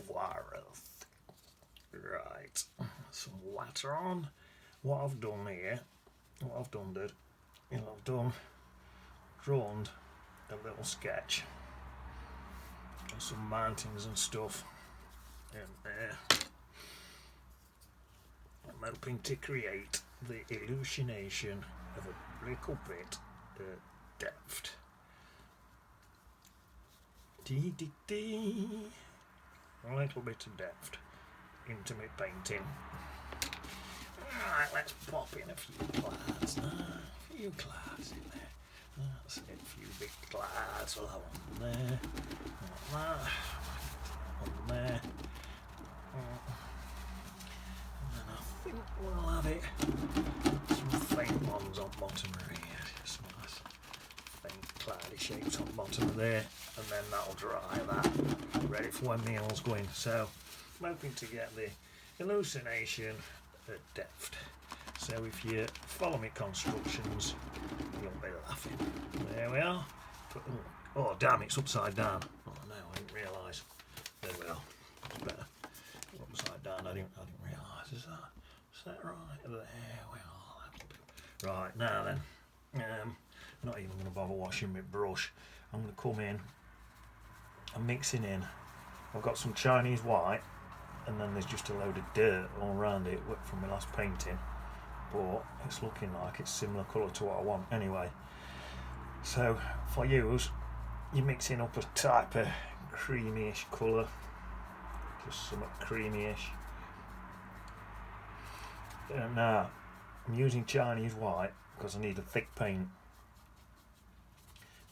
Watercolour. Right, some water on. What I've done here, I've drawn a little sketch of some mountains and stuff in there. I'm hoping to create the illumination of a little bit of depth. A little bit of depth into my painting. Alright, let's pop in a few clouds now. A few clouds in there. That's it, a few big clouds. We'll have one there. Like that. One there. And then I think we'll have it. Some faint ones on bottom of here. Just nice faint cloudy shapes on bottom of there. And then that'll dry that. Ready for when meal's going. So I'm hoping to get the hallucination at depth. So if you follow me constructions, you'll be laughing. There we are. Oh damn, it's upside down. Oh no, I didn't realise. There we are. It's better. Upside down, I didn't realise. Is that right? There we are. Right, now then. Not even going to bother washing my brush. I'm going to come in. I'm mixing in. I've got some Chinese white, and then there's just a load of dirt all around it from my last painting, but it's looking like it's similar colour to what I want anyway. So for you're mixing up a type of creamy-ish colour, just something creamy-ish. Now I'm using Chinese white because I need a thick paint,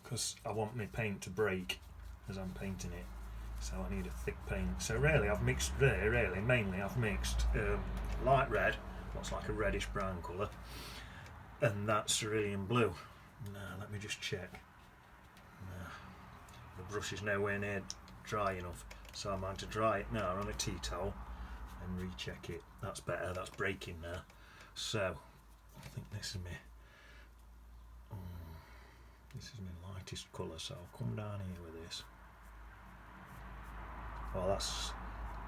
because I want my paint to break as I'm painting it. So I need a thick paint. So really I've mixed mainly I've mixed light red, looks like a reddish brown colour, and that cerulean blue. Now let me just check. The brush is nowhere near dry enough, so I'm going to dry it now on a tea towel and recheck it. That's better, that's breaking now. So I think this is my lightest colour, so I'll come down here with this. Well, that's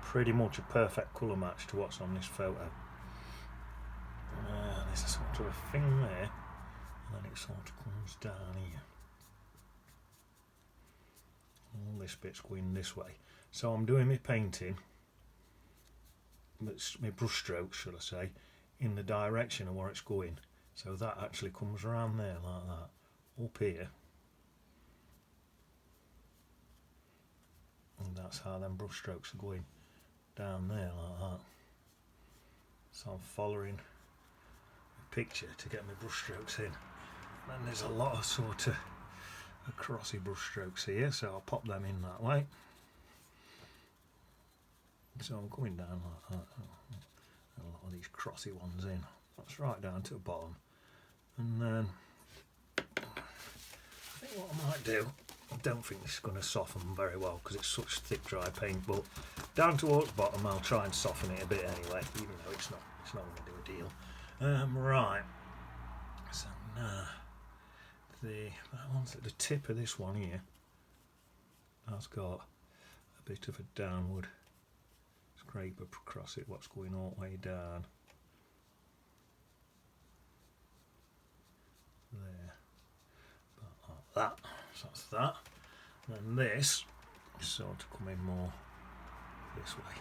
pretty much a perfect colour match to what's on this photo. There's a sort of a thing there, and then it sort of comes down here. All this bit's going this way. So I'm doing my painting, my brush strokes, should I say, in the direction of where it's going. So that actually comes around there like that, up here. And that's how them brush strokes are going down there like that. So I'm following the picture to get my brush strokes in. Then there's a lot of sort of crossy brush strokes here, so I'll pop them in that way. So I'm coming down like that. A lot of these crossy ones in. That's right down to the bottom. And then I think what I might do, I don't think this is going to soften very well because it's such thick dry paint, but down towards the bottom I'll try and soften it a bit anyway, even though it's not going to do a deal. Right, so now that one's at the tip of this one here. That's got a bit of a downward scrape across it, what's going all the way down there, about like that. So that's that. And then this is sort of coming more this way.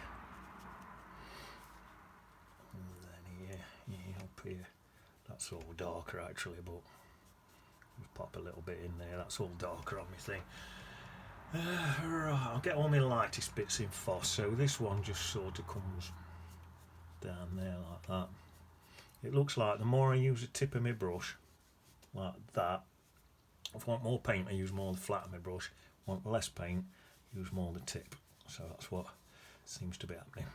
And then here, up here, that's all darker actually, but we'll pop a little bit in there. That's all darker on my thing. Right, I'll get all my lightest bits in first. So this one just sort of comes down there like that. It looks like the more I use the tip of my brush, like that. If I want more paint, I use more the flat of my brush. If I want less paint, use more the tip. So that's what seems to be happening.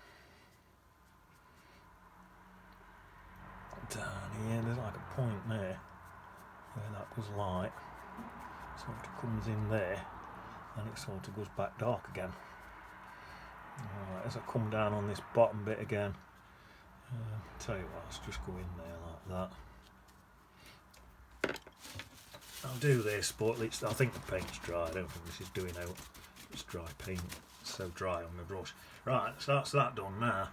Down here, there's like a point there where that was light. Sort of comes in there, and it sort of goes back dark again. Alright, as I come down on this bottom bit again, tell you what, let's just go in there like that. I'll do this, but at least I think the paint's dry. I don't think this is doing out It's dry paint, it's so dry on my brush. Right, so that's that done now.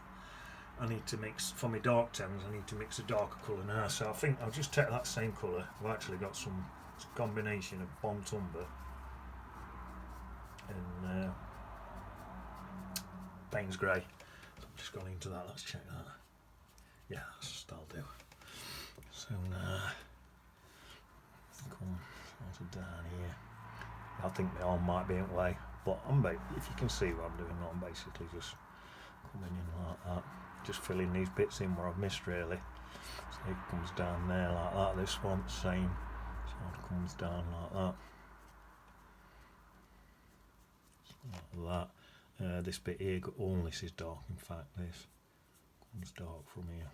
I need to mix, for my dark tones, I need to mix a darker colour now. So I think I'll just take that same colour. I've actually got some combination of Bon Tumber and Payne's Grey. So I've just gone into that, let's check that. Yeah, that'll do. So now, come sort of down here. I think my arm might be in the way, but if you can see what I'm doing, I'm basically just coming in like that. Just filling these bits in where I've missed really. So it comes down there like that. This one, same. So it comes down like that. So like that. This bit here, all this is dark. In fact, this comes dark from here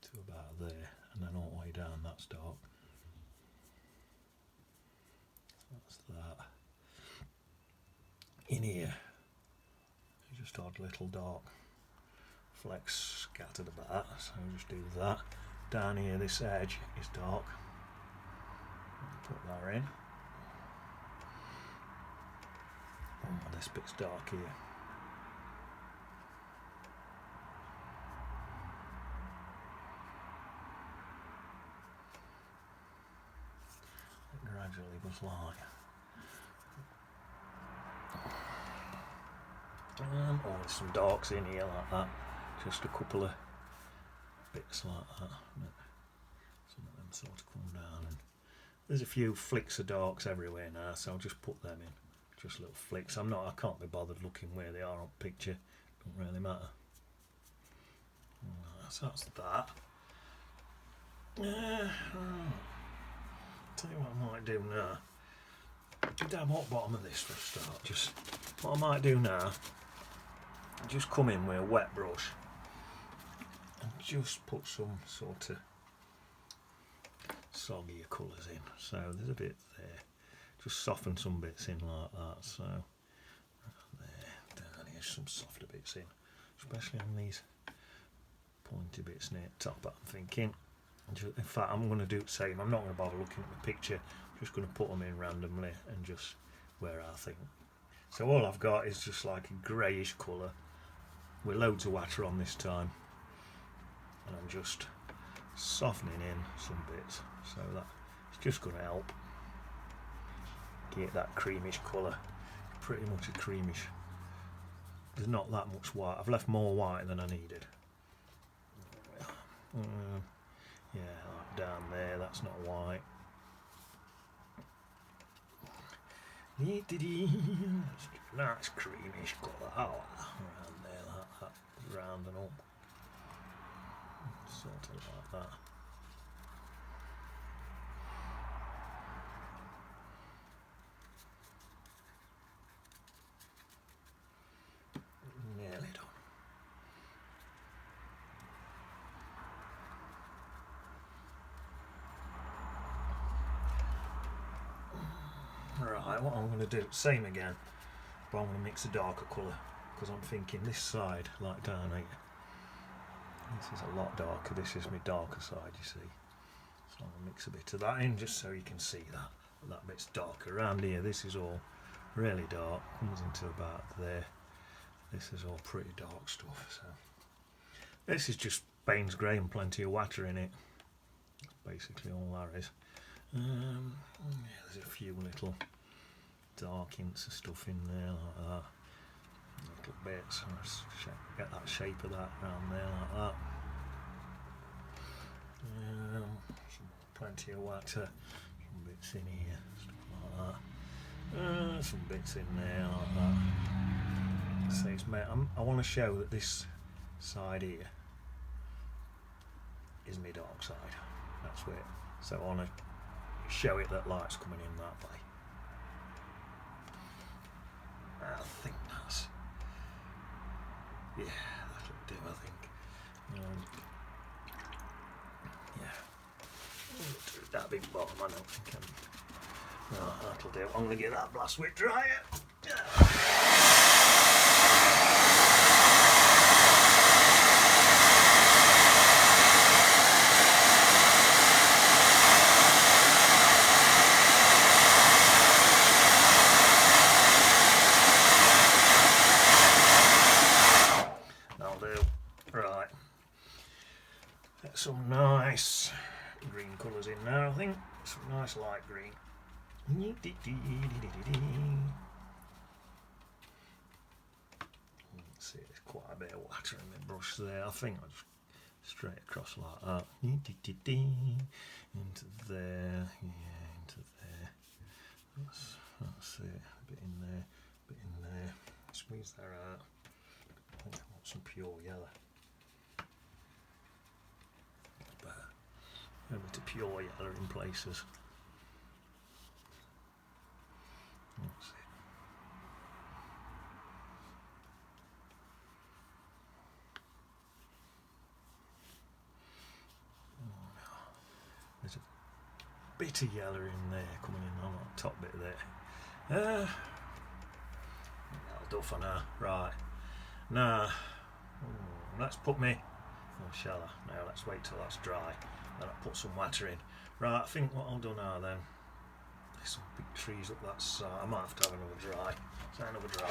to about there, and then all the way down. That's dark. That's that. In here, you just add little dark flecks scattered about, so just do that. Down here, this edge is dark. Put that in. Oh, this bit's dark here. It gradually goes like. Oh, there's some darks in here like that. Just a couple of bits like that. Some of them sort of come down. And there's a few flicks of darks everywhere now, so I'll just put them in. Just little flicks. I can't be bothered looking where they are on picture. Don't really matter. So that's that. Tell you what I might do now. Dab hot bottom of this for a start. Just what I might do now. Just come in with a wet brush and just put some sort of soggier colours in. So there's a bit there. Just soften some bits in like that. So there, down here, some softer bits in, especially on these pointy bits near the top. I'm thinking. In fact, I'm going to do the same. I'm not going to bother looking at the picture. I'm just going to put them in randomly and just where I think. So all I've got is just like a greyish colour with loads of water on this time, and I'm just softening in some bits, so that it's just going to help get that creamish colour. Pretty much a creamish. There's not that much white. I've left more white than I needed. Yeah, like down there, that's not white. Nice creamish colour. Oh, around there, like that, round and up. Sort of like that. Nearly done. Right, what I'm going to do, same again, but I'm going to mix a darker colour, because I'm thinking this side, like down here, this is a lot darker. This is my darker side, you see. So I'm going to mix a bit of that in, just so you can see that. That bit's darker. Around here, this is all really dark, comes into about there. This is all pretty dark stuff. So this is just Payne's Grey and plenty of water in it. That's basically all there is. Yeah, there's a few little dark hints of stuff in there like that. Little bits. Get that shape of that around there like that. Plenty of water. Some bits in here, stuff like that. Some bits in there like that. So it's I want to show that this side here is my dark side. That's where. So I want to show it that light's coming in that way. I think that's, yeah, that'll do, I think. Yeah, that big bottom, I don't think that'll do. I'm going to get that blast wet dryer. some nice green colours in there, I think. Some nice light green. See, there's quite a bit of water in my brush there. I think I'll just straight across like that. Into there, yeah, into there. That's it. A bit in there, a bit in there. Squeeze that out. I think I want some pure yellow. That's better. A bit of pure yellow in places. That's it. There's a bit of yellow in there coming in on that top bit there. That'll do for now. Right. Now, let's put me. Oh, shall I? Now let's wait till that's dry. Then I'll put some water in. Right, I think what I'll do now then. There's some big trees up that side. I might have to have another dry. So another dry.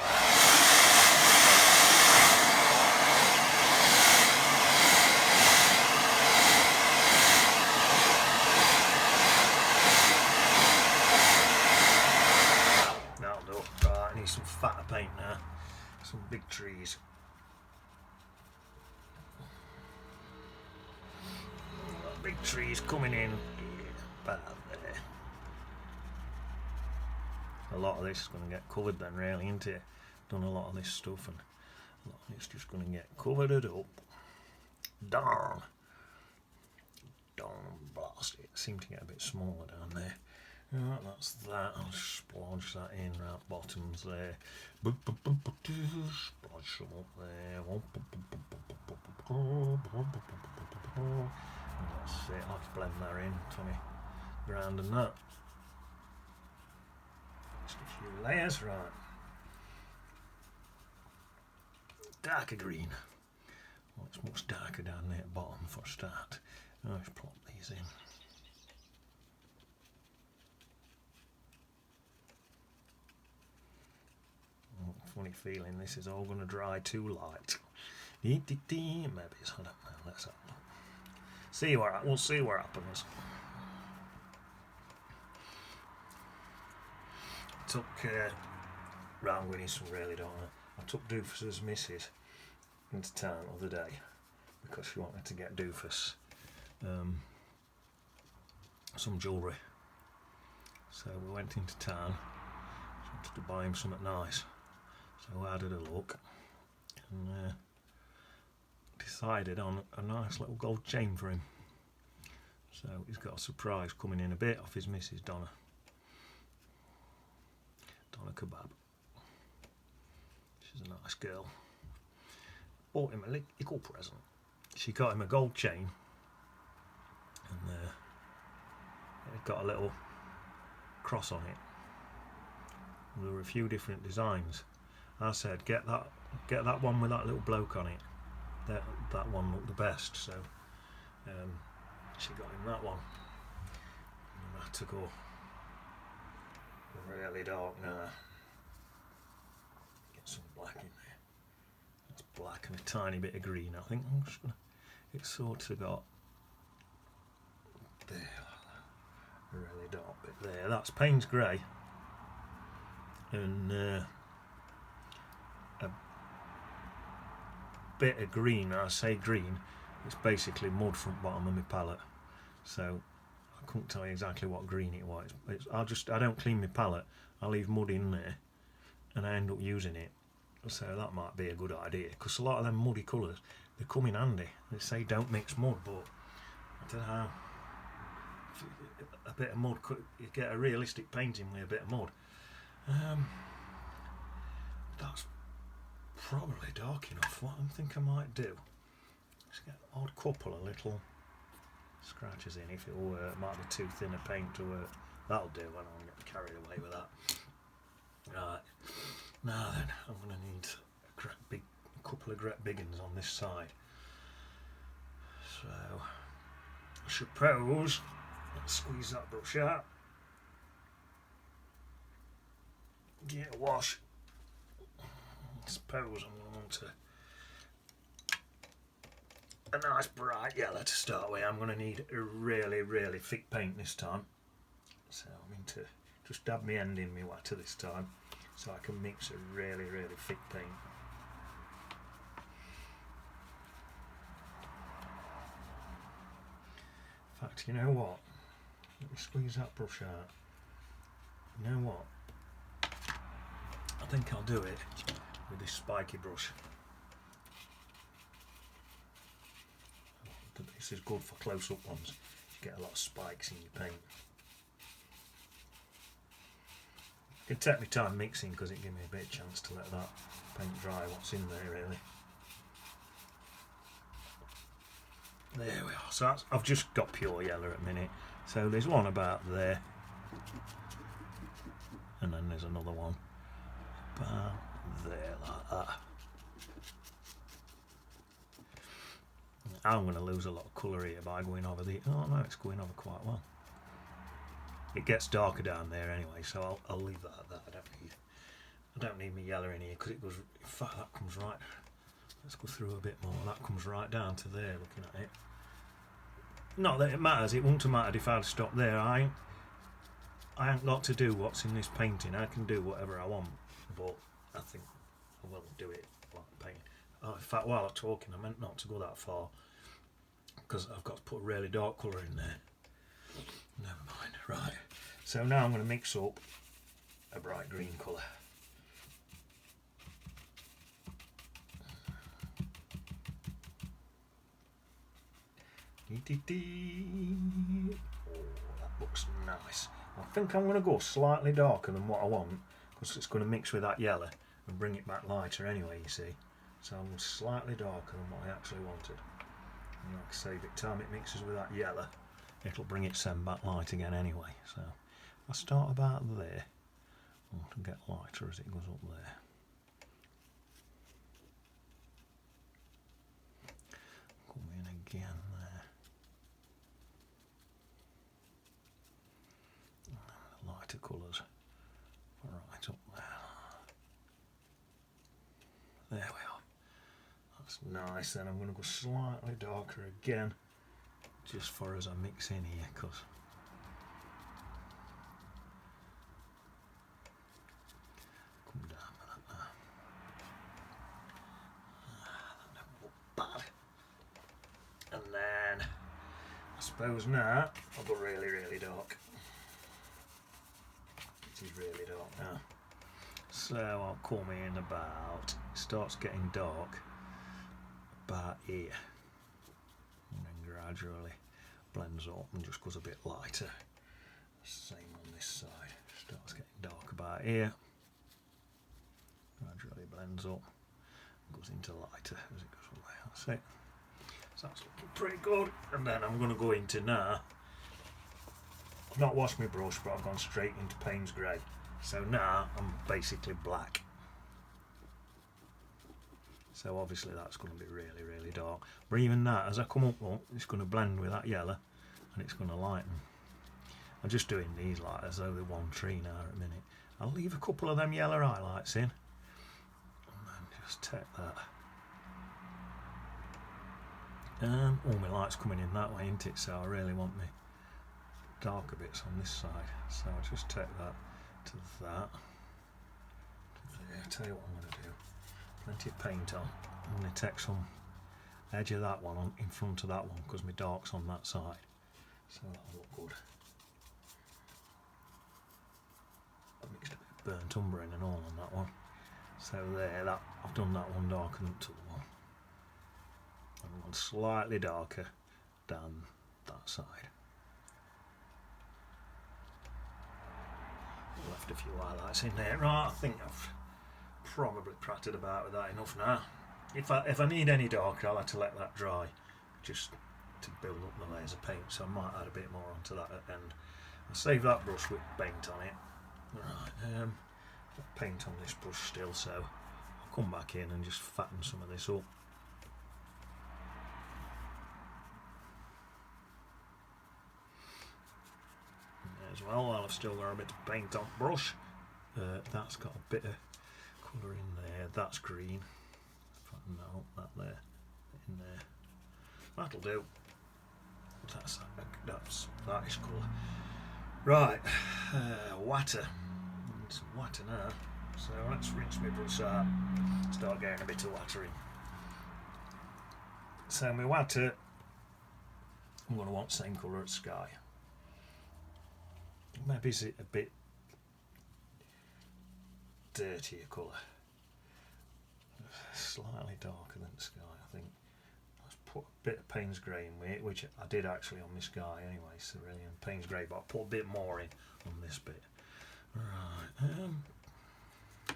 Some fatter paint now, some big trees. Big trees coming in about there. A lot of this is going to get covered then, really, isn't it? Done a lot of this stuff and a lot of it's just going to get covered it up. Darn blast it. Seemed to get a bit smaller down there. Right, that's that. I'll splodge that in right bottoms there. Splodge some up there. And that's it. I'll blend that in. 20 grand and that. Just a few layers, right. Darker green. Well, it's much darker down there at the bottom for a start. I'll just plop these in. Funny feeling this is all going to dry too light. Maybe it's, I don't know. Let's have a look. We'll see what happens. Took round winning some really don't I took Doofus's missus into town the other day because she wanted to get Doofus some jewellery. So we went into town. She wanted to buy him something nice. So I had a look and decided on a nice little gold chain for him. So he's got a surprise coming in a bit off his missus Donna Kebab. She's a nice girl. Bought him a little present. She got him a gold chain and it got a little cross on it. There were a few different designs. I said, get that one with that little bloke on it. That one looked the best, so she got him that one. And I had to go really dark now. Get some black in there. That's black and a tiny bit of green. I think I'm just gonna. It's sort of got there, a really dark bit there. That's Payne's grey, and a bit of green. I say green, it's basically mud from the bottom of my palette, so I couldn't tell you exactly what green it was. I don't clean my palette, I leave mud in there and I end up using it, so that might be a good idea, because a lot of them muddy colours, they come in handy. They say don't mix mud, but I don't know, a bit of mud, you get a realistic painting with a bit of mud. That's probably dark enough. What I think I might do is get an odd couple of little scratches in, if it'll work. Might be too thin a paint to work. That'll do, I don't get carried away with that. Right, now then, I'm going to need a couple of great big ones on this side. So, I suppose, let's squeeze that brush out. Give it a wash. I suppose I'm going to want to a nice bright yellow to start with. I'm going to need a really, really thick paint this time. So I'm going to just dab my end in my water this time so I can mix a really, really thick paint. In fact, you know what? Let me squeeze that brush out. You know what? I think I'll do it with this spiky brush. This is good for close-up ones. You get a lot of spikes in your paint. I can take my time mixing because it gives me a bit of chance to let that paint dry what's in there really. There we are. So I've just got pure yellow at the minute. So there's one about there. And then there's another one about there like that. I'm going to lose a lot of colour here by going over the... Oh no, it's going over quite well. It gets darker down there anyway, so I'll leave that at that. I don't need my yellow in here because it goes... In fact, that comes right... Let's go through a bit more. That comes right down to there, looking at it. Not that it matters. It wouldn't have mattered if I'd stopped there. I ain't got to do what's in this painting. I can do whatever I want, but I think I will do it like paint. Oh, in fact, while I'm talking, I meant not to go that far because I've got to put a really dark colour in there. Never mind. Right. So now I'm going to mix up a bright green colour. Oh, that looks nice. I think I'm going to go slightly darker than what I want because it's going to mix with that yellow and bring it back lighter anyway, you see. So I'm slightly darker than what I actually wanted. And like I say, by the time it mixes with that yellow, it'll bring it back light again anyway. So I start about there. It'll get lighter as it goes up there. Come in again there. Lighter colours right up there. There we are. That's nice. Then I'm going to go slightly darker again, just for as I mix in here, because come down with that now. That don't look bad. And then I suppose now I'll go really, really dark. It is really dark now. So I'll come in about, it starts getting dark about here, and then gradually blends up and just goes a bit lighter. Same on this side, starts getting dark about here, gradually blends up, goes into lighter as it goes away. That's it. So that's looking pretty good. And then I'm going to go into now, I've not washed my brush, but I've gone straight into Payne's Grey. So now I'm basically black. So obviously that's going to be really, really dark. But even that, as I come up, it's going to blend with that yellow and it's going to lighten. I'm just doing these like as though they're one tree now at a minute. I'll leave a couple of them yellow highlights in and then just take that. All my light's coming in that way, isn't it? So I really want me darker bits on this side. So I'll just take that to that. I'll tell you what I'm going to do. Plenty of paint on. I'm going to take some edge of that one on in front of that one because my dark's on that side. So that'll look good. I mixed a bit of burnt umber in and all on that one. So there, that I've done that one darker than to the one. And one slightly darker down that side. Left a few highlights in there. Right, I think I've probably pratted about with that enough now. If I need any darker, I'll have to let that dry just to build up the layers of paint, so I might add a bit more onto that at the end. I'll save that brush with paint on it. Right, got paint on this brush still, so I'll come back in and just fatten some of this up. As well, while I've still got a bit of paint on brush, that's got a bit of colour in there. That's green. Fatten that up, that there, in there. That'll do. That is colour. Right, water. Some water now. So let's rinse my brush out. Start getting a bit of water in. So my water, I'm going to want same colour as sky. Maybe is it a bit dirtier colour. Slightly darker than sky, I think. Let's put a bit of Payne's Grey in with it, which I did actually on my sky anyway, Cerulean Payne's Grey, but I put a bit more in on this bit. Right,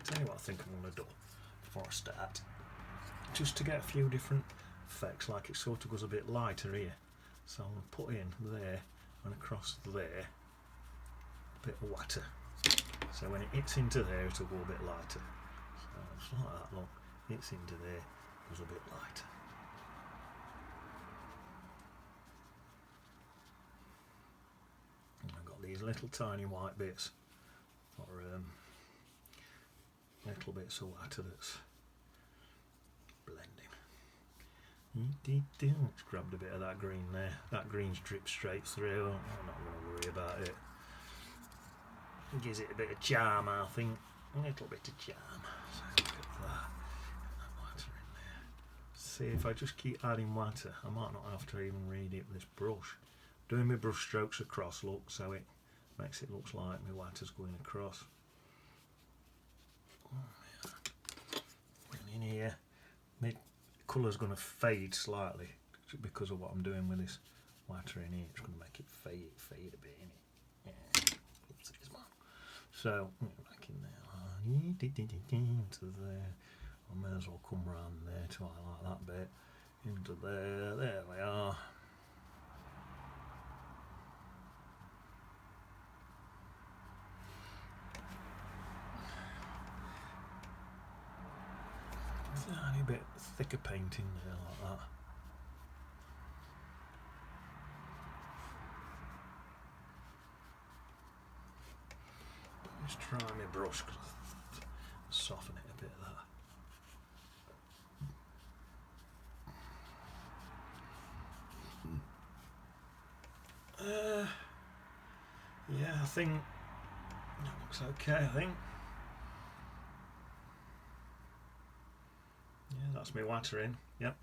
tell you what I think I'm going to do before I start. Just to get a few different effects, like it sort of goes a bit lighter here. So I'm going to put in there and across there a bit of water. So when it hits into there, it'll go a bit lighter. So it's like that, look. Hits into there, goes a bit lighter. And I've got these little tiny white bits, or little bits of water that's blending. Let's grab a bit of that green there. That green's dripped straight through. I'm not going to worry about it. It gives it a bit of charm, I think. A little bit of charm. So look at that. Get that water in there. See, if I just keep adding water, I might not have to even read it with this brush. Doing my brush strokes across, look, so it makes it look like my water's going across. Oh, yeah. And in here, my colour's going to fade slightly because of what I'm doing with this water in here. It's going to make it fade a bit in it. Yeah. So back in there, into there. I may as well come round there to highlight that bit. Into there. There we are. Tiny bit thicker paint in there like that. Just try my brush because I soften it a bit. Yeah, I think that looks okay. I think. Yeah, that's my water in. Yep.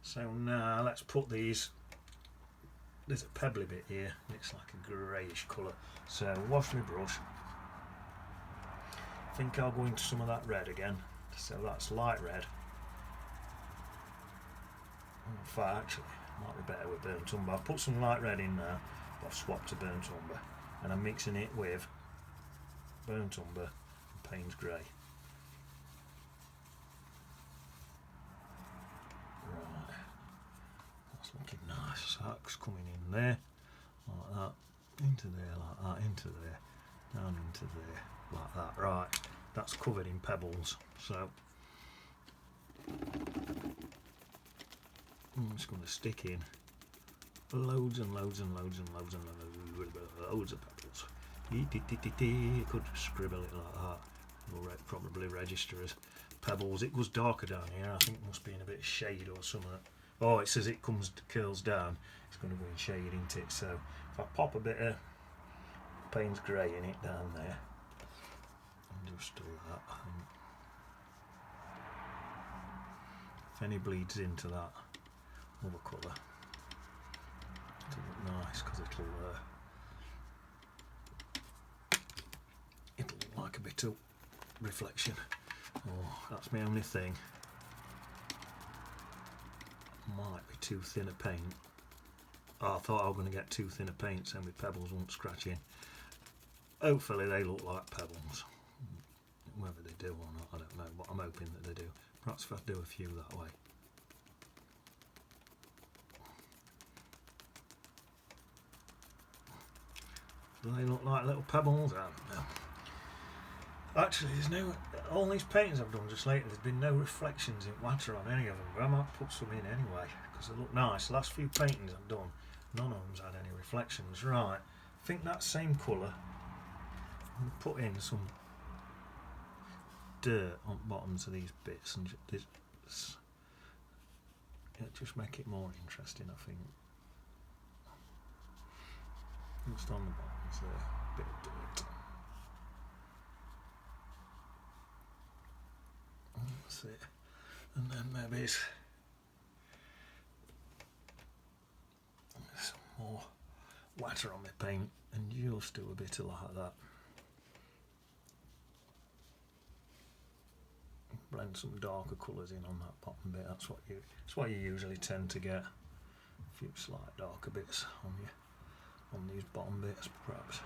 So now let's put these. There's a pebbly bit here. It's like a greyish colour. So wash my brush. I think I'll go into some of that red again. So that's light red. In fact, actually, it might be better with burnt umber. I'll put some light red in there, but I've swapped to burnt umber. And I'm mixing it with burnt umber and Payne's Grey. Right, that's looking nice. So that's coming in there, like that, into there, like that, into there, down into there, like that. Right, that's covered in pebbles. So I'm just going to stick in loads and loads and loads and loads and loads of pebbles. You could scribble it like that. It'll probably register as pebbles. It goes darker down here. I think it must be in a bit of shade or something. Oh, it says it curls down. It's going to go in shade, isn't it? So if I pop a bit of Payne's Grey in it down there, and just do that. If any bleeds into that other colour, it'll look nice because it'll look like a bit of reflection. Oh, that's my only thing. Might be too thin a paint. Oh, I thought I was going to get too thin a paint so my pebbles won't scratch in. Hopefully they look like pebbles. Whether they do or not, I don't know, but I'm hoping that they do. Perhaps if I do a few that way. Do they look like little pebbles? I don't know. Actually, there's no. All these paintings I've done just lately, there's been no reflections in water on any of them, but I might put some in anyway because they look nice. The last few paintings I've done, none of them's had any reflections. Right, I think that same colour. I'm going to put in some dirt on the bottoms of these bits and it'll just make it more interesting, I think. Just on the bottoms there, a bit of dirt. That's it. And then maybe some more water on my paint, and just do a bit of like that. Blend some darker colours in on that bottom bit. That's what you usually tend to get. A few slight darker bits on these bottom bits, perhaps.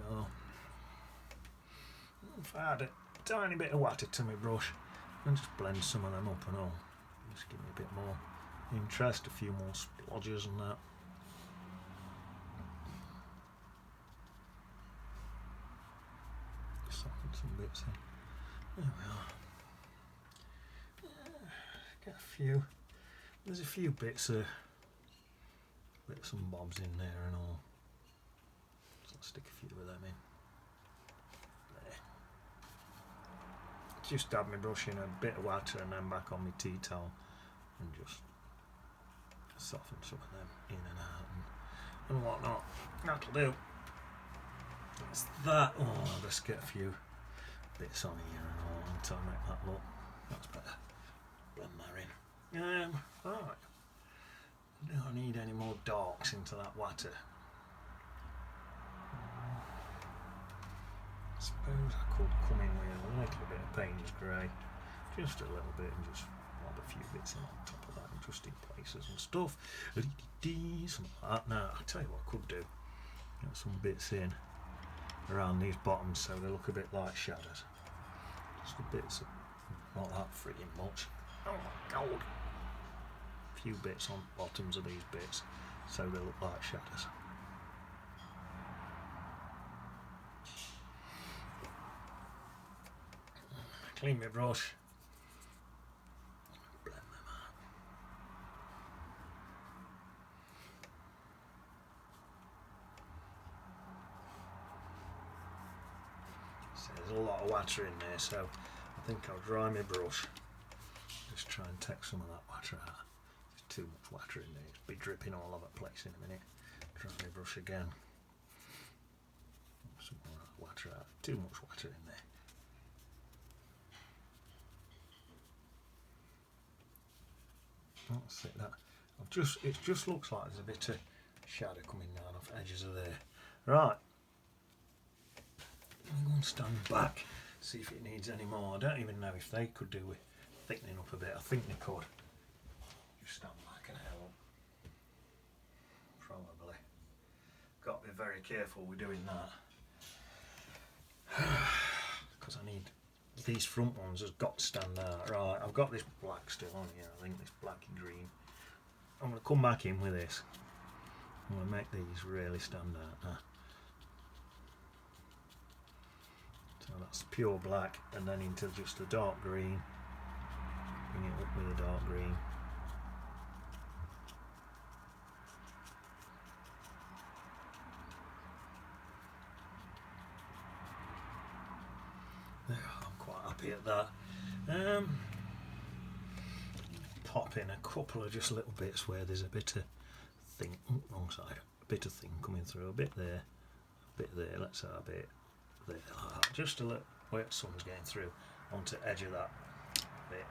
Well, if I had a tiny bit of water to my brush and just blend some of them up and all, just give me a bit more interest, a few more splodges and that. Soften some bits in. There we are. Get a few. There's a few bits and bobs in there and all. So I'll stick a few of them in. There. Just dab my brush in a bit of water and then back on my tea towel and just soften some of them in and out and whatnot. That'll do. That's that. Oh, I'll just get a few bits on here and all until I make that look. That's better. Blend that in. Right. Do I need any more darks into that water? I suppose I could come in with a little bit of Payne's grey, just a little bit, and just lob a few bits in on top of that, just in places and stuff. Something like that. Now, I'll tell you what I could do. Get some bits in around these bottoms so they look a bit like shadows. Just the bits of, not that freaking much. Oh my god! A few bits on bottoms of these bits so they look like shadows. Clean my brush. Blend them out. So there's a lot of water in there, so I think I'll dry my brush. Just try and take some of that water out. There's too much water in there. It'll be dripping all over the place in a minute. Dry my brush again. Some more of that water out. Too much water in there. That's it. It just looks like there's a bit of shadow coming down off the edges of there. Right. I'm going to stand back, see if it needs any more. I don't even know if they could do with thickening up a bit. I think they could. Just stand back and help. Probably. Got to be very careful with doing that. Because I need these front ones has got to stand out. Right, I've got this black still on here, I think this black and green. I'm going to come back in with this. I'm going to make these really stand out now. So that's pure black and then into just a dark green. Bring it up with a dark green. There, I'm quite happy at that. Pop in a couple of just little bits where there's a bit of thing, wrong side, a bit of thing coming through, a bit there, a bit there, let's have a bit there, like that. Just a little where the sun's getting through onto the edge of that bit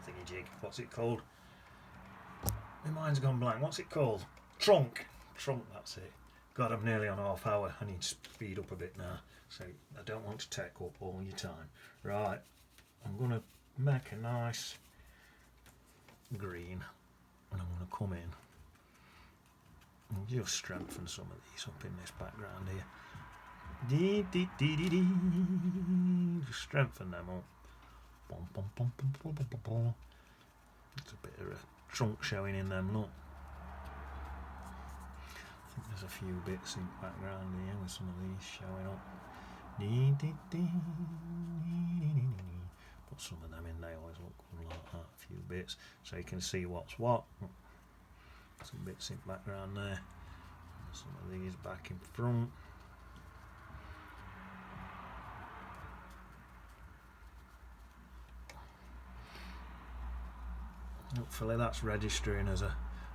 thingy jig. What's it called? My mind's gone blank. What's it called? Trunk, that's it. God, I'm nearly on half hour. I need to speed up a bit now, so I don't want to take up all your time. Right, I'm going to make a nice green and I'm going to come in and just strengthen some of these up in this background here. Just strengthen them up. There's a bit of a trunk showing in them, look. I think there's a few bits in the background here with some of these showing up. Put some of them in, they always look like that, a few bits, so you can see what's what. Some bits in the background there, some of these back in front. Hopefully that's registering as a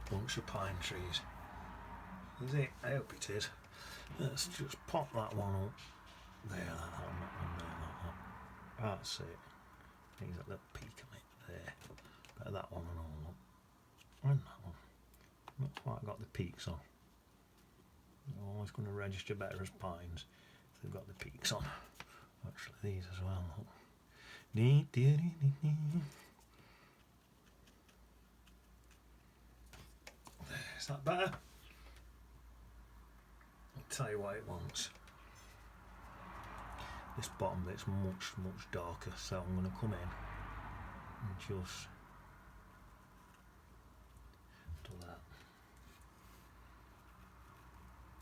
bunch of pine trees. Is it? I hope it is. Let's just pop that one up. There, that one there, that one. That's it. Needs a little peak on it. There. Better that one and all up. And that one. Not quite got the peaks on. They're always going to register better as pines if they've got the peaks on. Actually, these as well. Is that better? I'll tell you what it wants. This bottom bit's much darker, so I'm going to come in and just do that.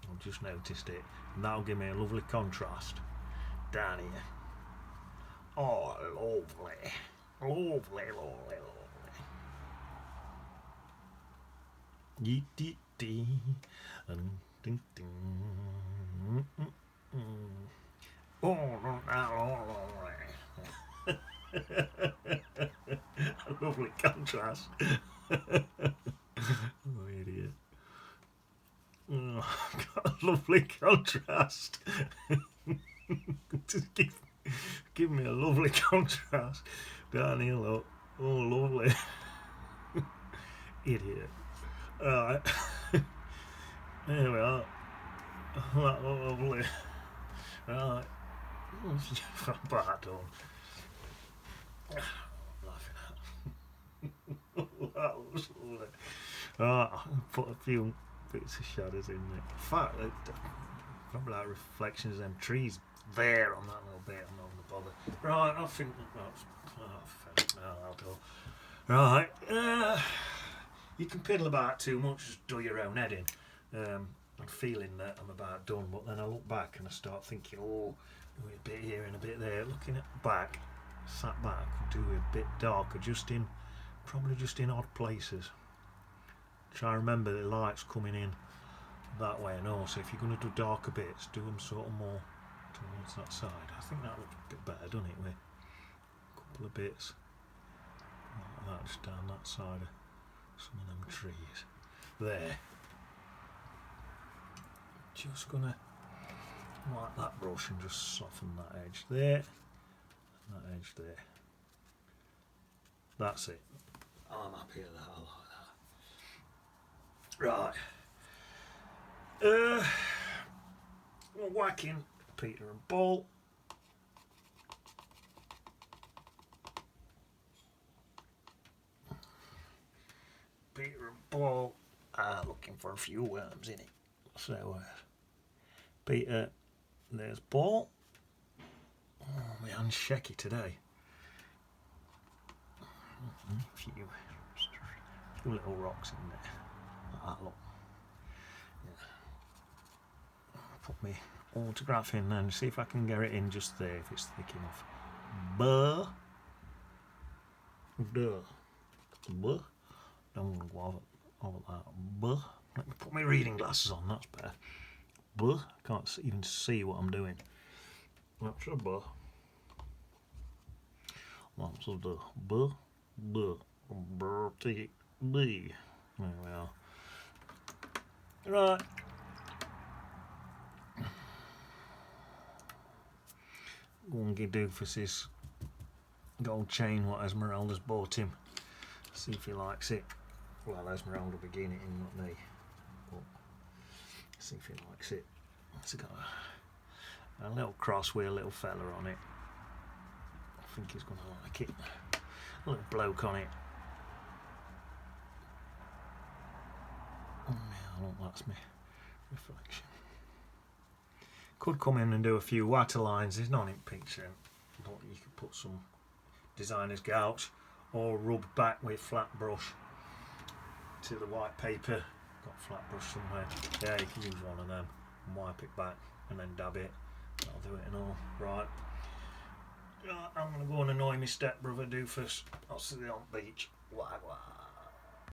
I've just noticed it, and that'll give me a lovely contrast down here. Oh, lovely, lovely, lovely, lovely. Yee dee dee, and ding ding. Oh, a lovely contrast. Oh, idiot. Oh, got a lovely contrast. Just give me a lovely contrast. Down here, look. Oh, lovely. Idiot. Alright. There we are. Oh, that look lovely. Right. Pardon. I'm laughing at. That looks lovely. Right, I'll put a few bits of shadows in there. In fact, probably like reflections of them trees there on that little bit. I'm not going to bother. Right, I think that's. I'll do. Right. You can piddle about too much, just do your own head in. I'm feeling that I'm about done, but then I look back and I start thinking, oh, do a bit here and a bit there. Looking at the back, sat back, do a bit darker, probably just in odd places. Try to remember the light's coming in that way, and also if you're going to do darker bits, do them sort of more towards that side. I think that looks a bit better, doesn't it, with a couple of bits like that, just down that side of some of them trees. There. Just gonna like that brush and just soften that edge there, and that edge there. That's it. I'm happy with that. I like that. Right. We're whacking Peter and Paul. Peter and Paul are looking for a few worms in it. So, Peter, there's Paul. Oh, my hand's shaky today. A few little rocks in there. Like that, look. Yeah. I'll put my autograph in and see if I can get it in just there, if it's thick enough. Buh. Duh. Buh. I'm going to go over that. Buh. Let me put my reading glasses on, that's better. Buh. Can't even see what I'm doing. That's a buh. That's a duh. Buh. Buh. Buh. T. B. There we are. Right. Gongy Doofus's gold chain what Esmeralda's bought him. See if he likes it. Well, Esmeralda will be getting it in, not me. But see if he likes it. It's got a little cross with a little fella on it. I think he's going to like it. A little bloke on it. Oh, yeah, look, that's my reflection. Could come in and do a few water lines. There's none in picture, but you could put some designer's gouache or rub back with flat brush to the white paper. Got a flat brush somewhere. Yeah, you can use one of them and wipe it back and then dab it. That'll do it and all. Right. I'm going to go and annoy my stepbrother Doofus. I'll see you on the beach. Wah wah.